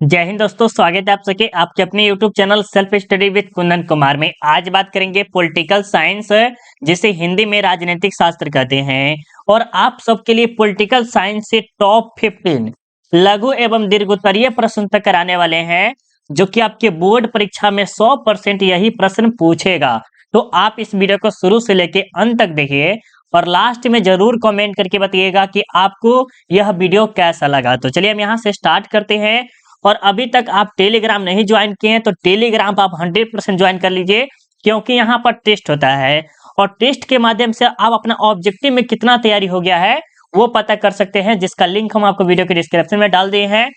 जय हिंद दोस्तों, स्वागत है आप सबके आपके अपने YouTube channel self study with Kundan Kumar में। आज बात करेंगे पॉलिटिकल साइंस, जिसे हिंदी में राजनीतिक शास्त्र कहते हैं। और आप सबके लिए पॉलिटिकल साइंस से टॉप 15 लघु एवं दीर्घोत्तरीय प्रश्न तक कराने वाले हैं, जो कि आपके बोर्ड परीक्षा में 100% यही प्रश्न पूछेगा। तो आप इस वीडियो को शुरू से लेके अंत तक देखिए और लास्ट में जरूर कमेंट करके बताइएगा कि आपको यह वीडियो कैसा लगा। तो चलिए हम यहाँ से स्टार्ट करते हैं। और अभी तक आप टेलीग्राम नहीं ज्वाइन किए हैं तो टेलीग्राम पर आप 100% ज्वाइन कर लीजिए, क्योंकि यहाँ पर टेस्ट होता है और टेस्ट के माध्यम से आप अपना ऑब्जेक्टिव में कितना तैयारी हो गया है वो पता कर सकते हैं, जिसका लिंक हम आपको वीडियो के डिस्क्रिप्शन में डाल दिए हैं।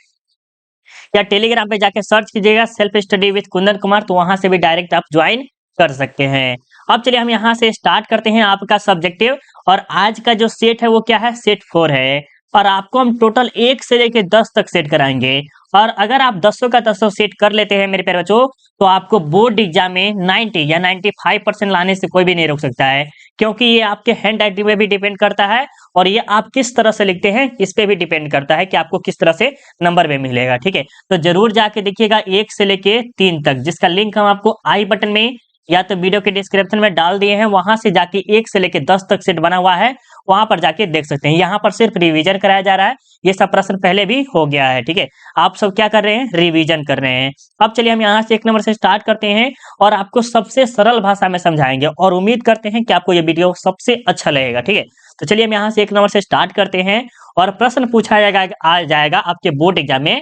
या टेलीग्राम पे जाके सर्च कीजिएगा self study with Kundan Kumar, तो वहां से भी डायरेक्ट आप ज्वाइन कर सकते हैं। अब चलिए हम यहाँ से स्टार्ट करते हैं आपका सब्जेक्टिव। और आज का जो सेट है वो क्या है, सेट 4 है। और आपको हम टोटल 1 से लेके 10 तक सेट कराएंगे। और अगर आप 10 का 10 सेट कर लेते हैं मेरे प्यारे बच्चों, तो आपको बोर्ड एग्जाम में 90 या 95% लाने से कोई भी नहीं रोक सकता है, क्योंकि ये आपके हैंड राइटिंग पे भी डिपेंड करता है और ये आप किस तरह से लिखते हैं इस पे भी डिपेंड करता है कि आपको किस तरह से नंबर में मिलेगा। ठीक है, तो जरूर जाके देखिएगा 1 से लेके 3 तक, जिसका लिंक हम आपको आई बटन में या तो वीडियो के डिस्क्रिप्शन में डाल दिए हैं। वहां से जाके 1 से लेके 10 तक सेट बना हुआ है, वहां पर जाके देख सकते हैं। यहाँ पर सिर्फ रिवीजन कराया जा रहा है, ये सब प्रश्न पहले भी हो गया है। ठीक है, आप सब क्या कर रहे हैं, रिवीजन कर रहे हैं। अब चलिए हम यहाँ से 1 नंबर से स्टार्ट करते हैं और आपको सबसे सरल भाषा में समझाएंगे और उम्मीद करते हैं कि आपको ये वीडियो सबसे अच्छा लगेगा। ठीक है, तो चलिए हम यहाँ से 1 नंबर से स्टार्ट करते हैं और प्रश्न पूछा जाएगा आ जाएगा आपके बोर्ड एग्जाम में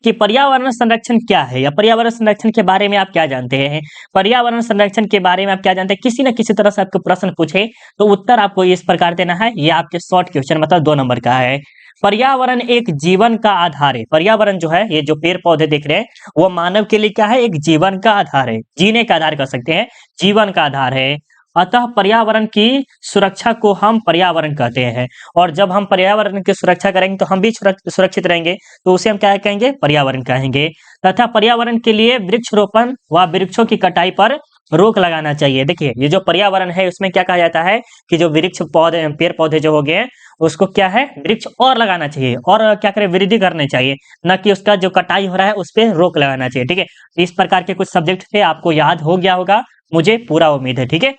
कि पर्यावरण संरक्षण क्या है, या पर्यावरण संरक्षण के बारे में आप क्या जानते हैं। पर्यावरण संरक्षण के बारे में आप क्या जानते हैं, किसी न किसी तरह से आपको प्रश्न पूछे तो उत्तर आपको इस प्रकार देना है। ये आपके शॉर्ट क्वेश्चन मतलब 2 नंबर का है। पर्यावरण एक जीवन का आधार है। पर्यावरण जो है, ये जो पेड़ पौधे दिख रहे हैं, वो मानव के लिए क्या है, एक जीवन का आधार है, जीने का आधार कर सकते हैं, जीवन का आधार है। अतः पर्यावरण की सुरक्षा को हम पर्यावरण कहते हैं। और जब हम पर्यावरण की सुरक्षा करेंगे तो हम भी सुरक्षित रहेंगे, तो उसे हम क्या कहेंगे, पर्यावरण कहेंगे। तथा पर्यावरण के लिए वृक्षरोपण व वृक्षों की कटाई पर रोक लगाना चाहिए। देखिए, ये जो पर्यावरण है उसमें क्या कहा जाता है कि जो वृक्ष पौधे पेड़ पौधे जो हो गए उसको क्या है, वृक्ष और लगाना चाहिए और क्या करें, वृद्धि करनी चाहिए, न कि उसका जो कटाई हो रहा है उस पर रोक लगाना चाहिए। ठीक है, इस प्रकार के कुछ सब्जेक्ट थे, आपको याद हो गया होगा, मुझे पूरा उम्मीद है। ठीक है,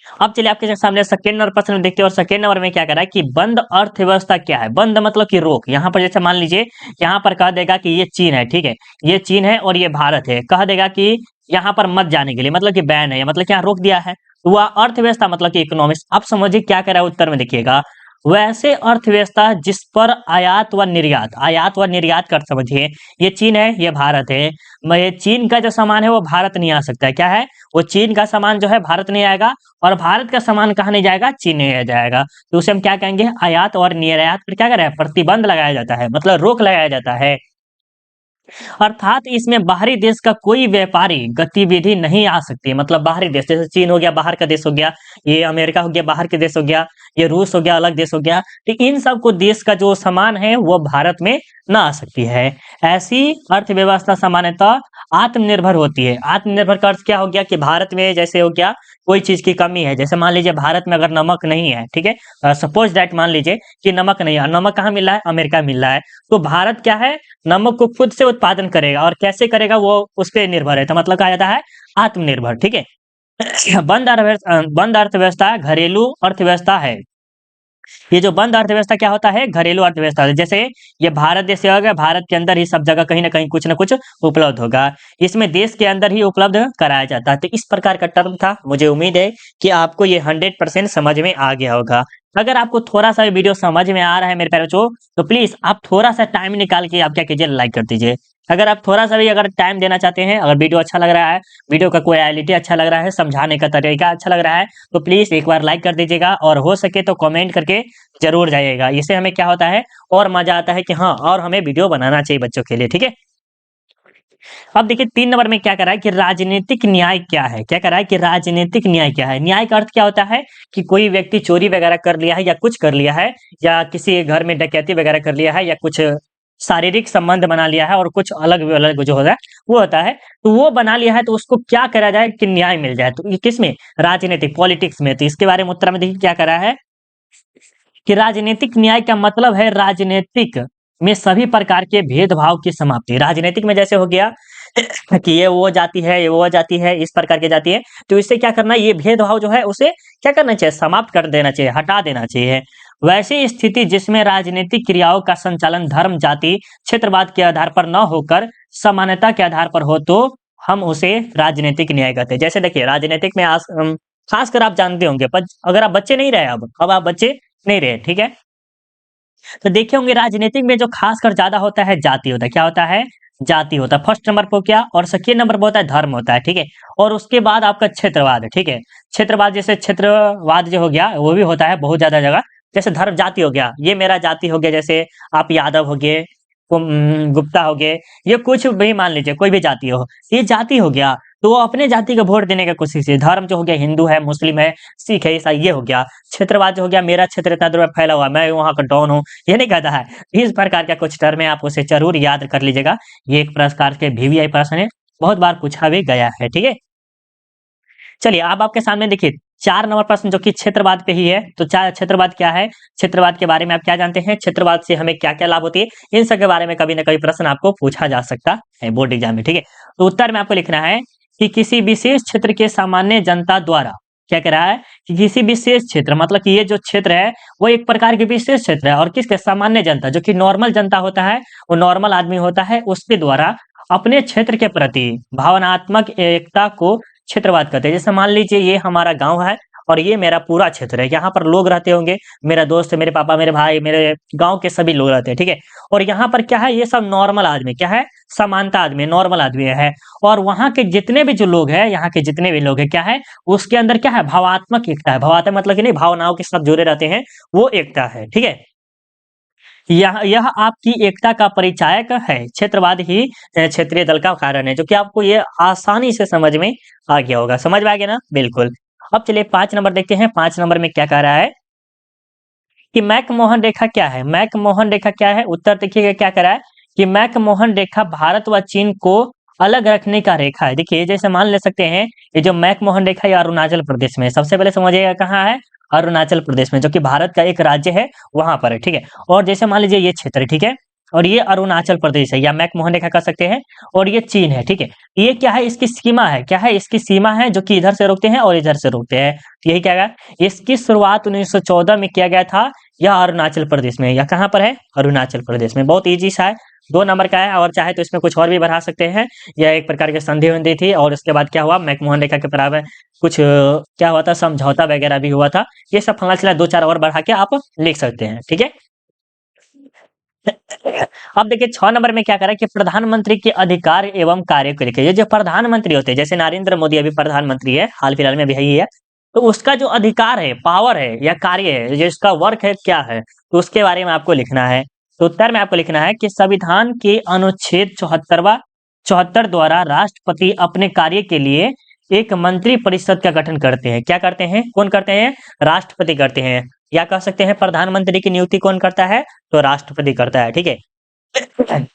अब चलिए आपके सामने सेकेंड नंबर प्रश्न देखते हैं। और सेकेंड नंबर में क्या कह रहा है कि बंद अर्थव्यवस्था क्या है। बंद मतलब कि रोक। यहाँ पर जैसे मान लीजिए, यहाँ पर कह देगा कि ये चीन है, ठीक है, ये चीन है और ये भारत है, कह देगा कि यहाँ पर मत जाने के लिए, मतलब कि बैन है, मतलब कि यहाँ रोक दिया है। तो वह अर्थव्यवस्था मतलब कि इकोनॉमिक्स। अब समझिए क्या कह रहा है उत्तर में, देखिएगा, वैसे अर्थव्यवस्था जिस पर आयात व निर्यात कर, समझिए ये चीन है, ये भारत है, ये चीन का जो सामान है वो भारत नहीं आ सकता है। क्या है, वो चीन का सामान जो है भारत नहीं आएगा और भारत का सामान कहाँ नहीं जाएगा, चीन नहीं आ जाएगा। तो उसे हम क्या कहेंगे, आयात और निर्यात पर क्या करें, प्रतिबंध लगाया जाता है, मतलब रोक लगाया जाता है। अर्थात इसमें बाहरी देश का कोई व्यापारी गतिविधि नहीं आ सकती। मतलब बाहरी देश, जैसे चीन हो गया बाहर का देश हो गया, ये अमेरिका हो गया बाहर के देश हो गया, ये रूस हो गया अलग देश हो गया, तो इन सब को देश का जो सामान है वो भारत में ना आ सकती है। ऐसी अर्थव्यवस्था सामान्यतः आत्मनिर्भर होती है। आत्मनिर्भर का अर्थ क्या हो गया कि भारत में जैसे हो गया कोई चीज की कमी है, जैसे मान लीजिए भारत में अगर नमक नहीं है, ठीक है, सपोज दैट मान लीजिए कि नमक नहीं है, नमक कहाँ मिल रहा है, अमेरिका मिल रहा है, तो भारत क्या है, नमक को खुद से उत्पादन करेगा और कैसे करेगा वो उस पर निर्भर है। तो मतलब कहा जाता है आत्मनिर्भर। ठीक है, बंद अर्थव्यवस्था घरेलू अर्थव्यवस्था है। ये जो बंद अर्थव्यवस्था क्या होता है, घरेलू अर्थव्यवस्था। जैसे ये भारत देश हो गया, भारत के अंदर ही सब जगह कहीं ना कहीं कुछ ना कुछ उपलब्ध होगा, इसमें देश के अंदर ही उपलब्ध कराया जाता है। तो इस प्रकार का टर्म था। मुझे उम्मीद है कि आपको ये 100% समझ में आ गया होगा। अगर आपको थोड़ा सा भी वीडियो समझ में आ रहा है मेरे प्यारे बच्चों, तो प्लीज आप थोड़ा सा टाइम निकाल के आप क्या कीजिए, लाइक कर दीजिए। अगर आप थोड़ा सा भी अगर टाइम देना चाहते हैं, अगर वीडियो अच्छा लग रहा है, वीडियो का क्वालिटी अच्छा लग रहा है, समझाने का तरीका अच्छा लग रहा है, तो प्लीज एक बार लाइक कर दीजिएगा और हो सके तो कमेंट करके जरूर जाइएगा। इससे हमें क्या होता है, और मजा आता है कि हाँ, और हमें वीडियो बनाना चाहिए बच्चों के लिए। ठीक है, अब देखिए 3 नंबर में क्या कर रहा है कि राजनीतिक न्याय क्या है। क्या कर रहा है कि राजनीतिक न्याय क्या है। न्याय का अर्थ क्या होता है कि कोई व्यक्ति चोरी वगैरह कर लिया है या कुछ कर लिया है, या किसी घर में डकैती वगैरह कर लिया है, या कुछ शारीरिक संबंध बना लिया है और कुछ अलग अलग जो होता है वो होता है, तो वो बना लिया है, तो उसको क्या करा जाए कि न्याय मिल जाए। तो ये किस में, राजनीतिक पॉलिटिक्स में। तो इसके बारे में उत्तर में देखिए क्या करा है कि राजनीतिक न्याय का मतलब है राजनीतिक में सभी प्रकार के भेदभाव की समाप्ति। राजनीतिक में जैसे हो गया कि ये वो जाति है, ये वो जाति है, इस प्रकार की जाति है, तो इससे क्या करना है, ये भेदभाव जो है उसे क्या करना चाहिए, समाप्त कर देना चाहिए, हटा देना चाहिए। वैसी स्थिति जिसमें राजनीतिक क्रियाओं का संचालन धर्म, जाति, क्षेत्रवाद के आधार पर न होकर समानता के आधार पर हो, तो हम उसे राजनीतिक न्याय कहते हैं। जैसे देखिए राजनीतिक में खासकर आप जानते होंगे, पर अगर आप बच्चे नहीं रहे, अब आप बच्चे नहीं रहे, ठीक है, तो देखे होंगे राजनीतिक में जो खासकर ज्यादा होता है जाति होता है। क्या होता है, जाति होता है फर्स्ट नंबर पर, क्या, और सेकेंड नंबर पर होता है धर्म होता है, ठीक है, और उसके बाद आपका क्षेत्रवाद है, ठीक है। क्षेत्रवाद जैसे क्षेत्रवाद जो हो गया वो भी होता है बहुत ज्यादा जगह। जैसे धर्म, जाति हो गया, ये मेरा जाति हो गया, जैसे आप यादव हो गए, गुप्ता हो गए, ये कुछ भी मान लीजिए, कोई भी जाति हो, ये जाति हो गया, तो वो अपने जाति को वोट देने की कोशिश है। धर्म जो हो गया, हिंदू है, मुस्लिम है, सिख है, ईसाई, ये हो गया। क्षेत्रवाद जो हो गया, मेरा क्षेत्र इतना दूर में फैला हुआ है, मैं वहां का डॉन हूँ, ये नहीं कहता है। इस प्रकार का कुछ टर्म है, आप उसे जरूर याद कर लीजिएगा। ये एक प्रकार के VVI प्रश्न है, बहुत बार पूछा भी गया है, ठीक है। चलिए अब आपके सामने देखिए 4 नंबर प्रश्न जो कि क्षेत्रवाद पे ही है। तो क्षेत्रवाद क्या है, क्षेत्रवाद के बारे में आप क्या जानते हैं, क्षेत्रवाद से हमें क्या क्या लाभ होती है, इन सब के बारे में कभी ना कभी प्रश्न आपको पूछा जा सकता है बोर्ड एग्जाम में, ठीक है। तो उत्तर में आपको लिखना है कि किसी विशेष क्षेत्र के सामान्य जनता द्वारा, क्या कह रहा है कि किसी विशेष क्षेत्र, मतलब कि ये जो क्षेत्र है वो एक प्रकार के विशेष क्षेत्र है, और किसके, सामान्य जनता, जो कि नॉर्मल जनता होता है, वो नॉर्मल आदमी होता है, उसके द्वारा अपने क्षेत्र के प्रति भावनात्मक एकता को क्षेत्रवाद कहते हैं। जैसे मान लीजिए ये हमारा गांव है और ये मेरा पूरा क्षेत्र है, यहाँ पर लोग रहते होंगे, मेरा दोस्त, मेरे पापा, मेरे भाई, मेरे गांव के सभी लोग रहते हैं, ठीक है। और यहाँ पर क्या है, ये सब नॉर्मल आदमी, क्या है, समानता आदमी, नॉर्मल आदमी है। और वहाँ के जितने भी जो लोग हैं, यहाँ के जितने भी लोग हैं, क्या है, उसके अंदर क्या है, भावात्मक एकता है। भावात्मक मतलब कि नहीं, भावनाओं के साथ जुड़े रहते हैं, वो एकता है, ठीक है। यह आपकी एकता का परिचायक है। क्षेत्रवाद ही क्षेत्रीय दल का कारण है, जो कि आपको ये आसानी से समझ में आ गया होगा। समझ में आ गया ना, बिल्कुल। अब चलिए 5 नंबर देखते हैं। 5 नंबर में क्या कह रहा है कि मैकमोहन रेखा क्या है। मैकमोहन रेखा क्या है, उत्तर देखिएगा क्या कह रहा है कि मैकमोहन रेखा भारत व चीन को अलग रखने का रेखा है। देखिए जैसे मान ले सकते हैं, ये जो मैकमोहन रेखा ये अरुणाचल प्रदेश में है। सबसे पहले समझिएगा कहाँ है, अरुणाचल प्रदेश में, जो कि भारत का एक राज्य है, वहां पर है, ठीक है। और जैसे मान लीजिए ये क्षेत्र, ठीक है, और ये अरुणाचल प्रदेश है, या मैकमोहन रेखा कर सकते हैं, और ये चीन है, ठीक है। ये क्या है, इसकी सीमा है, क्या है, इसकी सीमा है, जो कि इधर से रोकते हैं और इधर से रोकते हैं। यही क्या है, इसकी शुरुआत 1914 में किया गया था। यह अरुणाचल प्रदेश में, या कहाँ पर है, अरुणाचल प्रदेश में। बहुत इजी सा है, 2 नंबर का है, और चाहे तो इसमें कुछ और भी बढ़ा सकते हैं। यह एक प्रकार की संधि वंधि थी, और उसके बाद क्या हुआ, मैकमोहन रेखा के बराबर कुछ क्या हुआ था, समझौता वगैरह भी हुआ था। ये सब फलना चला, 2-4 और बढ़ा के आप लिख सकते हैं, ठीक है। अब देखिए 6 नंबर में क्या करा कि प्रधानमंत्री के अधिकार एवं कार्य को लिखे। ये जो प्रधानमंत्री होते हैं, जैसे नरेंद्र मोदी अभी प्रधानमंत्री है, हाल फिलहाल में भी यही है, तो उसका जो अधिकार है, पावर है या कार्य है, जो इसका वर्क है, क्या है, तो उसके बारे में आपको लिखना है। तो उत्तर में आपको लिखना है कि संविधान के अनुच्छेद 74 द्वारा राष्ट्रपति अपने कार्य के लिए एक मंत्री परिषद का गठन करते हैं। क्या करते हैं, कौन करते हैं, राष्ट्रपति करते हैं। या कह सकते हैं प्रधानमंत्री की नियुक्ति कौन करता है, तो राष्ट्रपति करता है, ठीक है।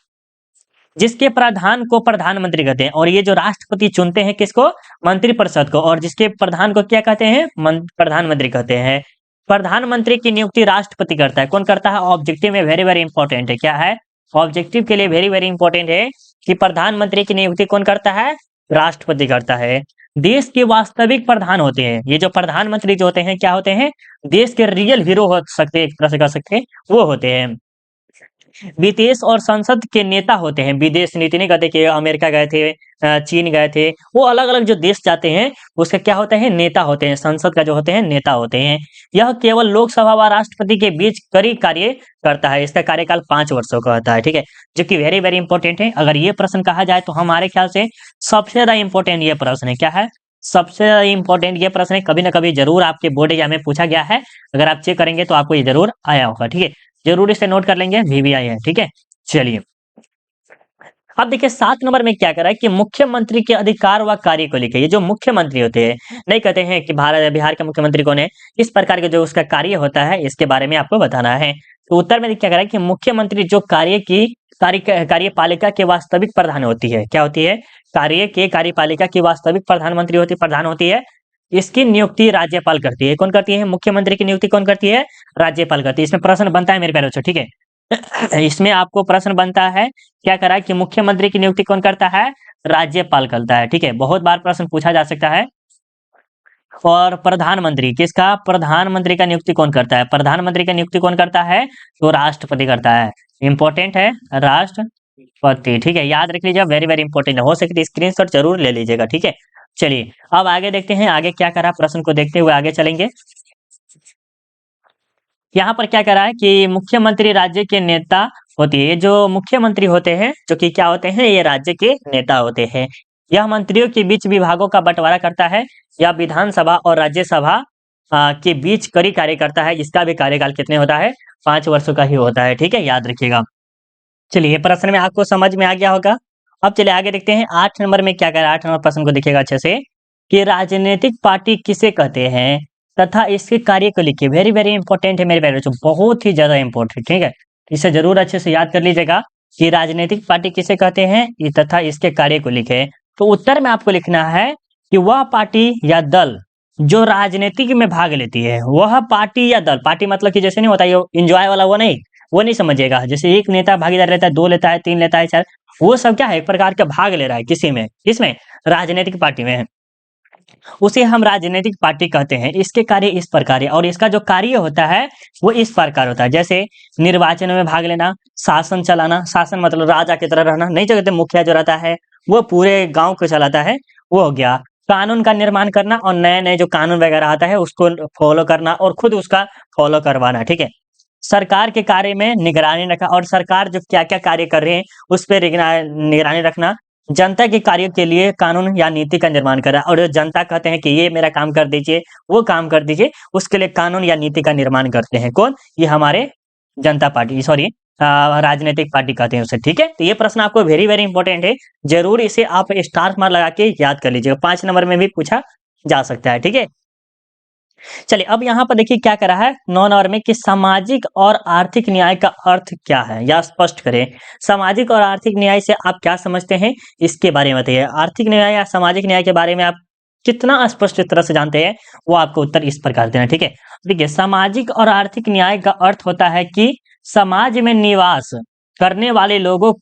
जिसके प्रधान को प्रधानमंत्री कहते हैं, और ये जो राष्ट्रपति चुनते हैं किसको, मंत्रिपरिषद को, और जिसके प्रधान को क्या कहते हैं, प्रधानमंत्री कहते हैं। प्रधानमंत्री की नियुक्ति राष्ट्रपति करता है। कौन करता है, ऑब्जेक्टिव में वेरी वेरी इंपॉर्टेंट है, क्या है, ऑब्जेक्टिव के लिए वेरी वेरी इंपॉर्टेंट है कि प्रधानमंत्री की नियुक्ति कौन करता है, राष्ट्रपति करता है। देश के वास्तविक प्रधान होते हैं, ये जो प्रधानमंत्री जो होते हैं, क्या होते हैं, देश के रियल हीरो हो सकते हैं, एक तरह से कह सकते हैं, वो होते हैं। विदेश और संसद के नेता होते हैं। विदेश नीति नहीं कहते कि अमेरिका गए थे, चीन गए थे, वो अलग अलग जो देश जाते हैं उसके क्या होते हैं, नेता होते हैं, संसद का जो होते हैं नेता होते हैं। यह केवल लोकसभा व राष्ट्रपति के बीच कड़ी कार्य करता है। इसका कार्यकाल 5 वर्षों का होता है, ठीक है, जो कि वेरी वेरी इंपॉर्टेंट है। अगर ये प्रश्न कहा जाए तो हमारे ख्याल से सबसे ज्यादा इंपॉर्टेंट ये प्रश्न है, क्या है, सबसे ज्यादा इंपॉर्टेंट ये प्रश्न है, कभी ना कभी जरूर आपके बोर्ड एग्जाम में पूछा गया है। अगर आप चेक करेंगे तो आपको ये जरूर आया होगा, ठीक है, जरूर इसे नोट कर लेंगे, VVI है, ठीक है। चलिए अब देखिए 7 नंबर में क्या कर रहा है कि मुख्यमंत्री के अधिकार व कार्य को लिखे। ये जो मुख्यमंत्री होते हैं, नहीं कहते हैं कि बिहार के मुख्यमंत्री कौन है, इस प्रकार के जो उसका कार्य होता है इसके बारे में आपको बताना है। तो उत्तर में क्या कर रहा है कि मुख्यमंत्री जो कार्यपालिका के वास्तविक प्रधान होती है, क्या होती है, कार्यपालिका की वास्तविक प्रधान होती है। इसकी नियुक्ति राज्यपाल करती है। कौन करती है, मुख्यमंत्री की नियुक्ति कौन करती है, राज्यपाल करती है। इसमें प्रश्न बनता है मेरे प्यारे बच्चों, ठीक है। इसमें आपको प्रश्न बनता है, क्या करा कि मुख्यमंत्री की नियुक्ति कौन करता है? राज्यपाल करता है, ठीक है। बहुत बार प्रश्न पूछा जा सकता है। और प्रधानमंत्री किसका? प्रधानमंत्री का नियुक्ति कौन करता है? प्रधानमंत्री का नियुक्ति कौन करता है? तो राष्ट्रपति करता है। इंपॉर्टेंट है, राष्ट्रपति, ठीक है। याद रख लीजिए, वेरी वेरी इंपॉर्टेंट है। हो सके तो स्क्रीनशॉट जरूर ले लीजिएगा, ठीक है। चलिए अब आगे देखते हैं, आगे क्या करा, प्रश्न को देखते हुए आगे चलेंगे। यहाँ पर क्या करा है कि मुख्यमंत्री राज्य के नेता होती है। ये जो मुख्यमंत्री होते हैं, जो कि क्या होते हैं? ये राज्य के नेता होते हैं। यह मंत्रियों के बीच विभागों का बंटवारा करता है। यह विधानसभा और राज्यसभा के बीच कड़ी कार्य करता है। इसका भी कार्यकाल कितने होता है? 5 वर्षों का ही होता है, ठीक है, याद रखिएगा। चलिए प्रश्न में आपको समझ में आ गया होगा। अब चलिए आगे देखते हैं 8 नंबर में क्या कह रहा है। 8 नंबर प्रश्न को देखिएगा अच्छे से, कि राजनीतिक पार्टी किसे कहते हैं तथा इसके कार्य को लिखिए। वेरी वेरी इंपॉर्टेंट है मेरे प्यारे बच्चों, बहुत ही ज्यादा इंपॉर्टेंट, ठीक है। इसे जरूर अच्छे से याद कर लीजिएगा कि राजनीतिक पार्टी किसे कहते हैं तथा इसके कार्य को लिखे। तो उत्तर में आपको लिखना है कि वह पार्टी या दल जो राजनीतिक में भाग लेती है, वह पार्टी या दल, पार्टी मतलब कि जैसे नहीं होता ये एंजॉय वाला, वो नहीं समझिएगा। जैसे एक नेता भागीदार लेता है, 2 लेता है, 3 लेता है, 4, वो सब क्या है? एक प्रकार का भाग ले रहा है किसी में, किसमें? राजनीतिक पार्टी में। उसे हम राजनीतिक पार्टी कहते हैं। इसके कार्य इस प्रकार है, और इसका जो कार्य होता है वो इस प्रकार होता है। जैसे निर्वाचन में भाग लेना, शासन चलाना, शासन मतलब राजा की तरह रहना, नहीं, जो कहते मुखिया जो रहता है वो पूरे गांव को चलाता है, वो हो गया। कानून का निर्माण करना और नए नए जो कानून वगैरह आता है उसको फॉलो करना और खुद उसका फॉलो करवाना, ठीक है। सरकार के कार्य में निगरानी रखना, और सरकार जो क्या क्या कार्य कर रहे हैं उस पर निगरानी रखना। जनता के कार्यों के लिए कानून या नीति का निर्माण करा, और जो जनता कहते हैं कि ये मेरा काम कर दीजिए, वो काम कर दीजिए, उसके लिए कानून या नीति का निर्माण करते हैं कौन? ये हमारे जनता पार्टी, सॉरी राजनीतिक पार्टी कहते हैं उसे, ठीक है। तो ये प्रश्न आपको वेरी वेरी इंपॉर्टेंट है, जरूर इसे आप स्टार मार्क लगा के याद कर लीजिएगा। 5 नंबर में भी पूछा जा सकता है, ठीक है। चलिए अब यहाँ पर देखिए क्या करा है 9 नंबर में, कि सामाजिक और आर्थिक न्याय का अर्थ क्या है, या स्पष्ट करें। सामाजिक और आर्थिक न्याय से आप क्या समझते हैं, इसके बारे में बताइए। आर्थिक न्याय या सामाजिक न्याय के बारे में आप कितना स्पष्ट तरह से जानते हैं, वो आपको उत्तर इस प्रकार देना, ठीक है। देखिए सामाजिक और आर्थिक न्याय का अर्थ होता है कि समाज में निवास करने वाले लोगों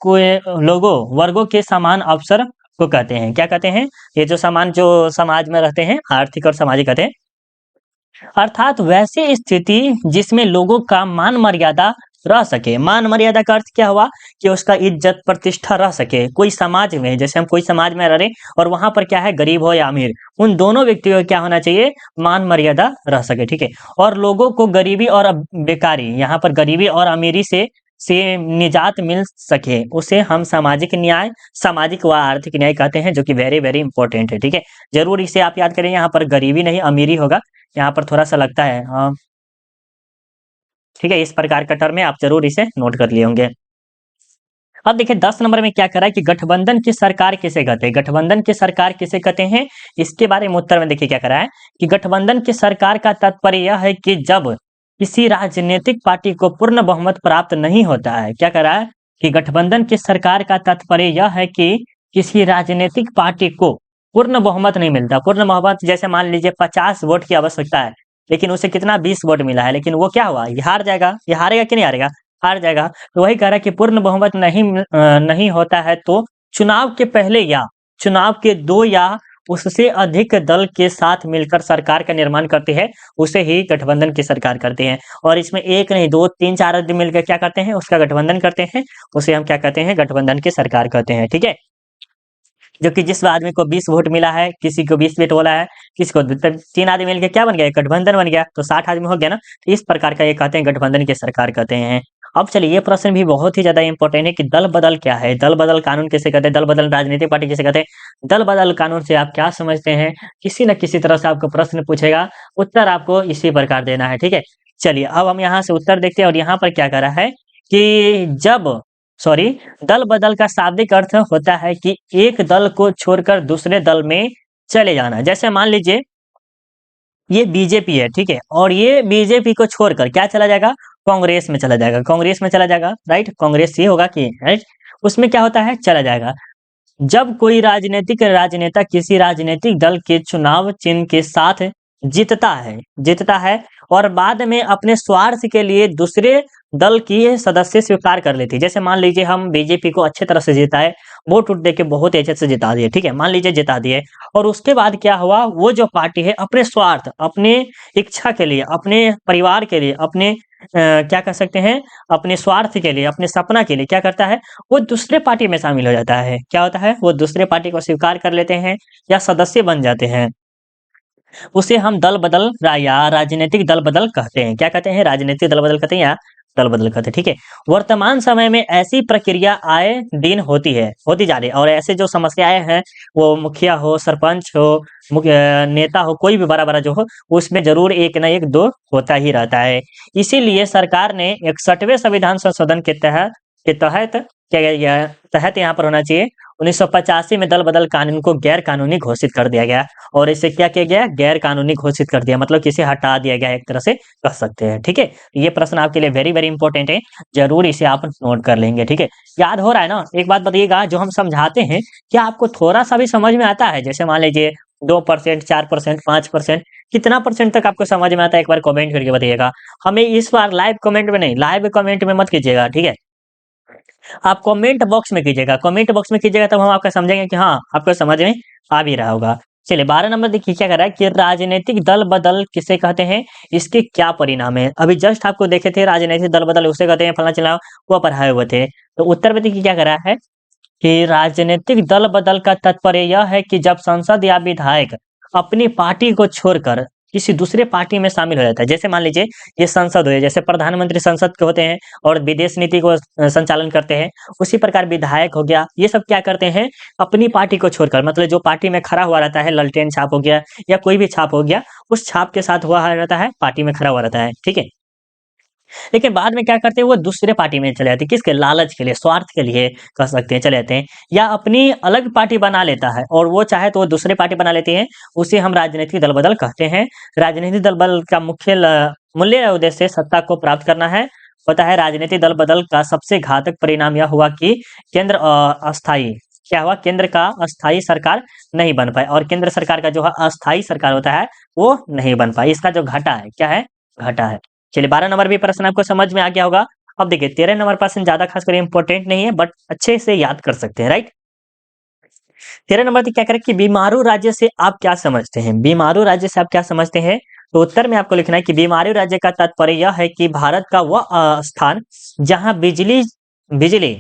वर्गों के समान अवसर को कहते हैं। क्या कहते हैं? ये जो समाज में रहते हैं, आर्थिक और सामाजिक कहते हैं। अर्थात वैसी स्थिति जिसमें लोगों का मान मर्यादा रह सके। मान मर्यादा का अर्थ क्या हुआ? कि उसका इज्जत प्रतिष्ठा रह सके। कोई समाज में, जैसे हम कोई समाज में रह रहे और वहां पर क्या है, गरीब हो या अमीर, उन दोनों व्यक्तियों को क्या होना चाहिए? मान मर्यादा रह सके, ठीक है। और लोगों को गरीबी और बेकारी, यहाँ पर गरीबी और अमीरी से निजात मिल सके, उसे हम सामाजिक न्याय, सामाजिक व आर्थिक न्याय कहते हैं, जो कि वेरी वेरी इंपॉर्टेंट है, ठीक है। जरूर इसे आप याद करें, यहाँ पर गरीबी नहीं अमीरी होगा, यहाँ पर थोड़ा सा लगता है, हाँ, ठीक है। इस प्रकार का टर्म है, आप जरूर इसे नोट कर लिए होंगे। अब देखिए 10 नंबर में क्या करा है कि गठबंधन की सरकार किसे कहते हैं। गठबंधन की सरकार किसे कहते हैं, इसके बारे में उत्तर में देखिए क्या करा है कि गठबंधन की सरकार का तात्पर्य यह है कि जब किसी राजनीतिक पार्टी को पूर्ण बहुमत प्राप्त नहीं होता है। क्या करा है कि गठबंधन की सरकार का तात्पर्य यह है कि किसी राजनीतिक पार्टी को पूर्ण बहुमत नहीं मिलता। पूर्ण बहुमत जैसे मान लीजिए 50 वोट की आवश्यकता है, लेकिन उसे कितना 20 वोट मिला है, लेकिन वो क्या हुआ, ये हार जाएगा। ये हारेगा कि नहीं हारेगा? हार जाएगा। तो वही कह रहा है कि पूर्ण बहुमत नहीं होता है तो चुनाव के पहले या चुनाव के 2 या उससे अधिक दल के साथ मिलकर सरकार का निर्माण करते हैं, उसे ही गठबंधन की सरकार करते हैं। और इसमें 1 नहीं 2 3 4 आदमी मिलकर क्या करते हैं, उसका गठबंधन करते हैं, उसे हम क्या कहते हैं, गठबंधन की सरकार कहते हैं, ठीक है। जो कि जिस आदमी को 20 वोट मिला है, किसी को 20 वोट बोला है, किसी को 3 आदमी मिलकर क्या बन गया, गठबंधन बन गया, तो 60 आदमी हो गया ना। तो इस प्रकार का ये कहते हैं, गठबंधन की सरकार कहते हैं। अब चलिए ये प्रश्न भी बहुत ही ज्यादा इंपॉर्टेंट है कि दल बदल क्या है, दल बदल कानून किसे कहते हैं, दल बदल राजनीतिक पार्टी किसे कहते हैं, दल बदल कानून से आप क्या समझते हैं। किसी न किसी तरह से आपको प्रश्न पूछेगा, उत्तर आपको इसी प्रकार देना है, ठीक है। चलिए अब हम यहाँ से उत्तर देखते हैं, और यहाँ पर क्या करा है कि सॉरी, दल बदल का शाब्दिक अर्थ होता है कि एक दल को छोड़कर दूसरे दल में चले जाना। जैसे मान लीजिए ये बीजेपी है, ठीक है, और ये बीजेपी को छोड़कर क्या चला जाएगा, कांग्रेस में चला जाएगा, कांग्रेस में चला जाएगा, राइट। कांग्रेस ये होगा कि राइट, उसमें क्या होता है, चला जाएगा। जब कोई राजनीतिक राजनेता किसी राजनीतिक दल के चुनाव चिन्ह के साथ जीतता है और बाद में अपने स्वार्थ के लिए दूसरे दल की सदस्य स्वीकार कर लेती। जैसे मान लीजिए हम बीजेपी को अच्छे तरह से जिताए, वोट उठ दे के बहुत अच्छे से जिता दिए, ठीक है, मान लीजिए जिता दिए, और उसके बाद क्या हुआ, वो जो पार्टी है अपने स्वार्थ, अपने इच्छा के लिए, अपने परिवार के लिए, अपने क्या कह सकते हैं, अपने स्वार्थ के लिए, अपने सपना के लिए क्या करता है, वो दूसरे पार्टी में शामिल हो जाता है। क्या होता है, वो दूसरे पार्टी को स्वीकार कर लेते हैं या सदस्य बन जाते हैं। उसे हम दल बदल या राजनीतिक दल बदल कहते हैं। क्या कहते हैं, राजनीतिक दल बदल कहते हैं या दल बदल कहते हैं, ठीक है। वर्तमान समय में ऐसी प्रक्रिया आए दिन होती है, होती जा रही है, और ऐसे जो समस्याएं हैं, वो मुखिया हो, सरपंच हो, नेता हो, कोई भी बड़ा बड़ा जो हो, उसमें जरूर एक ना एक दो होता ही रहता है। इसीलिए सरकार ने 61वें संविधान संशोधन के तहत क्या तहत यहाँ पर होना चाहिए, 1985 में दल बदल कानून को गैर कानूनी घोषित कर दिया गया। और इसे क्या किया गया, गैर कानूनी घोषित कर दिया, मतलब किसे हटा दिया गया, एक तरह से कह सकते हैं, ठीक है। ये प्रश्न आपके लिए वेरी वेरी इंपॉर्टेंट है, जरूर इसे आप नोट कर लेंगे, ठीक है। याद हो रहा है ना। एक बात बताइएगा, जो हम समझाते हैं क्या आपको थोड़ा सा भी समझ में आता है? जैसे मान लीजिए 2%, 4%, 5%, कितना परसेंट तक आपको समझ में आता है, एक बार कमेंट करके बताइएगा। हमें इस बार लाइव कमेंट में नहीं, लाइव कमेंट में मत कीजिएगा, ठीक है। आप कमेंट बॉक्स में कीजिएगा, कमेंट बॉक्स में कीजिएगा, तब हम आपका समझेंगे कि हाँ आपको समझ में आ भी रहा होगा। चलिए 12 नंबर देखिए क्या कर रहा है कि राजनीतिक दल बदल किसे कहते हैं, इसके क्या परिणाम है। अभी जस्ट आपको देखे थे राजनीतिक दल बदल उसे कहते हैं, फला चला वो पढ़ाए हुए थे। तो उत्तर में देखिए क्या कर रहा है कि राजनीतिक दल बदल का तात्पर्य यह है कि जब सांसद या विधायक अपनी पार्टी को छोड़कर किसी दूसरे पार्टी में शामिल हो जाता है। जैसे मान लीजिए ये संसद हुए, जैसे प्रधानमंत्री संसद के होते हैं और विदेश नीति को संचालन करते हैं, उसी प्रकार विधायक हो गया, ये सब क्या करते हैं, अपनी पार्टी को छोड़कर, मतलब जो पार्टी में खड़ा हुआ रहता है, ललटेन छाप हो गया या कोई भी छाप हो गया, उस छाप के साथ हुआ रहता है, पार्टी में खड़ा हुआ रहता है, ठीक है। लेकिन बाद में क्या करते हैं, वो दूसरे पार्टी में चले जाते हैं, किसके, लालच के लिए, स्वार्थ के लिए कह सकते हैं, चले जाते हैं, या अपनी अलग पार्टी बना लेता है, और वो चाहे तो वो दूसरे पार्टी बना लेते हैं, उसे हम राजनीतिक दल बदल कहते हैं। राजनीतिक दल बदल का मुख्य मूल्य या उद्देश्य सत्ता को प्राप्त करना है। होता है राजनीतिक दल बदल का सबसे घातक परिणाम यह हुआ कि केंद्र अस्थायी, क्या हुआ, केंद्र का अस्थायी सरकार नहीं बन पाए, और केंद्र सरकार का जो है अस्थायी सरकार होता है वो नहीं बन पाई। इसका जो घाटा है, क्या है, घाटा है। चलिए 12 नंबर भी प्रश्न आपको समझ में आ गया होगा। अब देखिए 13 नंबर प्रश्न ज्यादा खासकर इंपॉर्टेंट नहीं है, बट अच्छे से याद कर सकते हैं, राइट। 13 नंबर क्या करें कि बीमारू राज्य से आप क्या समझते हैं, बीमारू राज्य से आप क्या समझते हैं। तो उत्तर में आपको लिखना है कि बीमारू राज्य का तात्पर्य यह है कि भारत का वह स्थान जहां बिजली बिजली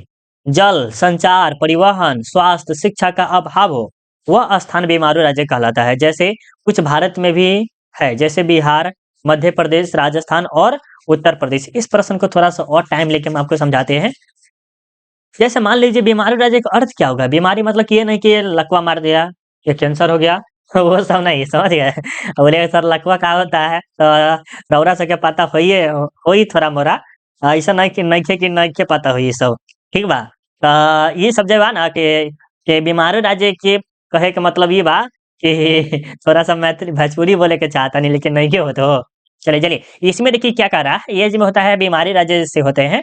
जल संचार परिवहन स्वास्थ्य शिक्षा का अभाव हो, वह स्थान बीमारू राज्य कहलाता है। जैसे कुछ भारत में भी है, जैसे बिहार, मध्य प्रदेश, राजस्थान और उत्तर प्रदेश। इस प्रश्न को थोड़ा सा और टाइम लेके हम आपको समझाते हैं। जैसे मान लीजिए बीमारी राज्य का अर्थ क्या होगा, बीमारी मतलब कि ये नहीं कि ये लकवा मार दिया, ये कैंसर हो गया, वो सब नहीं, समझ गए। बोले सर लकवा का होता है, तो रौरा से के पता होइए होई थोड़ा मोरा, ऐसा नहीं कि नहीं के पता होई सब, ठीक बा। तो ये सब जो बा ना कि बीमारी राज्य के कहे के मतलब ये बा कि थोड़ा सा मैथिली भोजपुरी बोले के चाहता नहीं, लेकिन नहीं के हो तो चलिए चलिए। इसमें देखिए क्या कह रहा है, ये जिसमें होता है बीमारी राज्य से होते हैं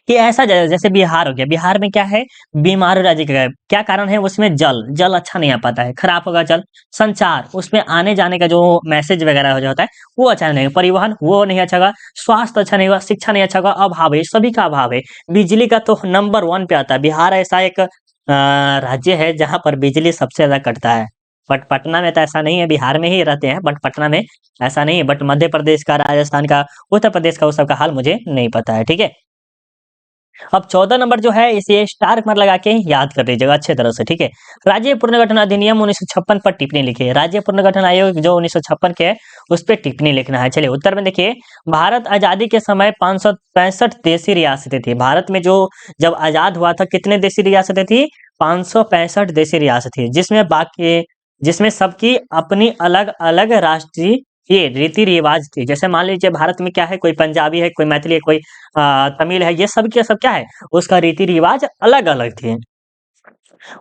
कि ऐसा जैसे बिहार हो गया, बिहार में क्या है, बीमारू राज्य का है। क्या कारण है, उसमें जल जल अच्छा नहीं आ पाता है, खराब होगा जल। संचार, उसमें आने जाने का जो मैसेज वगैरह हो जाता है वो अच्छा नहीं है। परिवहन वो नहीं अच्छा होगा। स्वास्थ्य अच्छा नहीं होगा, शिक्षा नहीं अच्छा होगा, अभाव है, सभी का अभाव है। बिजली का तो नंबर 1 पे आता है। बिहार ऐसा एक राज्य है जहाँ पर बिजली सबसे ज्यादा कटता है। बट पटना में तो ऐसा नहीं है, बिहार में ही रहते हैं, बट पटना में ऐसा नहीं है। बट मध्य प्रदेश का, राजस्थान का, उत्तर प्रदेश का, उस सब का हाल मुझे नहीं पता है, ठीक है। अब 14 नंबर जो है इसे स्टार मार्क लगा के याद कर लीजिएगा अच्छे तरह से, ठीक है। राज्य पुनर्गठन अधिनियम 1956 पर टिप्पणी लिखिए। राज्य पुनर्गठन आयोग जो 1956 के है, उस पर टिप्पणी लिखना है। चलिए उत्तर में देखिए, भारत आजादी के समय 565 देशी रियासतें थी। भारत में जो जब आजाद हुआ था कितने देशी रियासतें थी, 565 देशी रियासत थी, जिसमें सबकी अपनी अलग अलग राष्ट्रीय ये रीति रिवाज थी। जैसे मान लीजिए भारत में क्या है, कोई पंजाबी है, कोई मैथिली है, कोई तमिल है, ये सब के सब क्या है, उसका रीति रिवाज अलग अलग थे।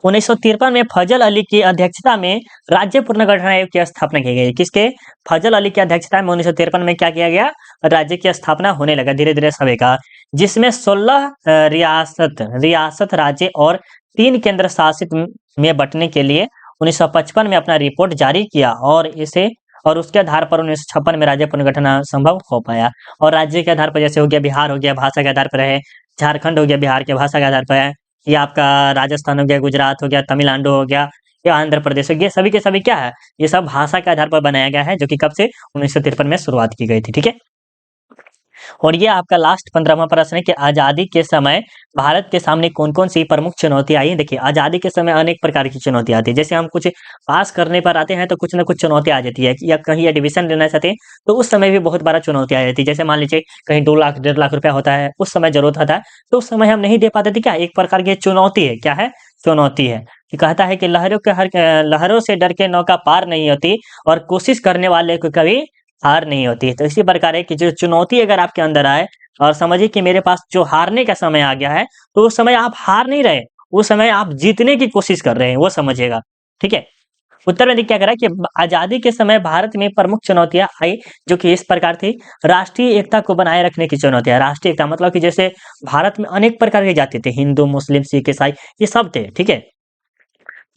1953 में फजल अली की अध्यक्षता में राज्य पुनर्गठन आयोग की स्थापना की गई। किसके, फजल अली की अध्यक्षता में 1953 में क्या किया गया, राज्य की स्थापना होने लगा धीरे धीरे सभी का, जिसमें 16 रियासत राज्य और 3 केंद्र शासित में बंटने के लिए 1955 में अपना रिपोर्ट जारी किया, और इसे और उसके आधार पर 1956 में राज्य पुनर्गठन संभव हो पाया। और राज्य के आधार पर जैसे हो गया बिहार हो गया, भाषा के आधार पर है, झारखंड हो गया बिहार के भाषा के आधार पर है, या आपका राजस्थान हो गया, गुजरात हो गया, तमिलनाडु हो गया, या आंध्र प्रदेश हो गया, सभी के सभी क्या है, ये सब भाषा के आधार पर बनाया गया है, जो कि कब से 1953 में शुरुआत की गई थी। ठीक है, और ये आपका लास्ट 15वां प्रश्न है कि आजादी के समय भारत के सामने कौन कौन सी प्रमुख चुनौतियां आई। देखिए, आजादी के समय अनेक प्रकार की चुनौतियां आती है। जैसे हम कुछ पास करने पर आते हैं तो कुछ ना कुछ चुनौतियां आ जाती है, या कहीं एडमिशन लेना चाहते हैं तो उस समय भी बहुत बड़ा चुनौतियां आ जाती है। जैसे मान लीजिए कहीं 2 लाख 1.5 लाख रुपया होता है, उस समय जरूरत होता है, तो उस समय हम नहीं दे पाते थे। क्या एक प्रकार की चुनौती है, क्या है, चुनौती है। कि कहता है कि लहरों से डर के नौका पार नहीं होती, और कोशिश करने वाले को कभी हार नहीं होती है। तो इसी प्रकार है कि जो चुनौती अगर आपके अंदर आए, और समझिए कि मेरे पास जो हारने का समय आ गया है, तो उस समय आप हार नहीं रहे, उस समय आप जीतने की कोशिश कर रहे हैं, वो समझिएगा। ठीक है, उत्तर में देखिए क्या कह रहा है कि आजादी के समय भारत में प्रमुख चुनौतियां आई, जो कि इस प्रकार थी। राष्ट्रीय एकता को बनाए रखने की चुनौतियां। राष्ट्रीय एकता मतलब कि जैसे भारत में अनेक प्रकार की जाति थे, हिंदू, मुस्लिम, सिख, ईसाई, ये सब थे। ठीक है,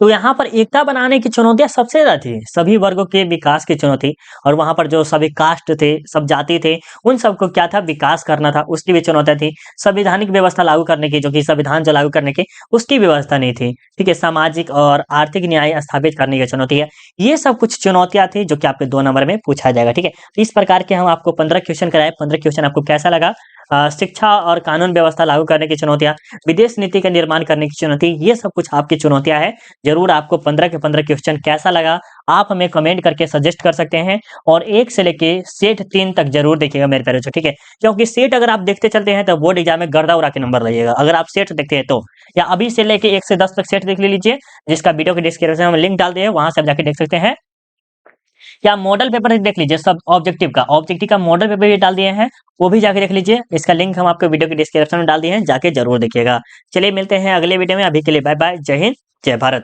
तो यहाँ पर एकता बनाने की चुनौतियाँ सबसे ज़्यादा थी, सभी वर्गों के विकास की चुनौती। और वहाँ पर जो सभी कास्ट थे, सब जाति थे, उन सबको क्या था, विकास करना था, उसकी भी चुनौतियाँ थी। संवैधानिक व्यवस्था लागू करने की, जो कि संविधान जो लागू करने की, उसकी व्यवस्था नहीं थी। ठीक है, सामाजिक और आर्थिक न्याय स्थापित करने की चुनौती है। ये सब कुछ चुनौतियाँ थी, जो कि आपके 2 नंबर में पूछा जाएगा। ठीक है, तो इस प्रकार के हम आपको 15 क्वेश्चन कराए। 15 क्वेश्चन आपको कैसा लगा? शिक्षा और कानून व्यवस्था लागू करने की चुनौतियाँ, विदेश नीति का निर्माण करने की चुनौती, ये सब कुछ आपकी चुनौतियाँ हैं। ज़रूर आपको 15 के 15 क्वेश्चन कैसा लगा, आप हमें कमेंट करके सजेस्ट कर सकते हैं। और 1 से लेके सेट 3 तक ज़रूर देखिएगा मेरे प्यारे बच्चों, ठीक है? क्योंकि सेट अगर आप देखते चलते हैं तो बोर्ड एग्जाम में गर्दा उड़ा के नंबर लाइएगा, अगर आप सेट देखते हैं तो। या अभी से लेके 1 से 10 तक सेट देख लीजिए, जिसका वीडियो के डिस्क्रिप्शन में लिंक डाल दिए, वहाँ से आप जाके देख सकते हैं। या मॉडल पेपर देख लीजिए, सब ऑब्जेक्टिव का मॉडल पेपर भी डाल दिए हैं, वो भी जाके देख लीजिए। इसका लिंक हम आपको वीडियो के डिस्क्रिप्शन में डाल दिए हैं, जाके जरूर देखिएगा। चलिए मिलते हैं अगले वीडियो में, अभी के लिए बाय बाय, जय हिंद, जय भारत।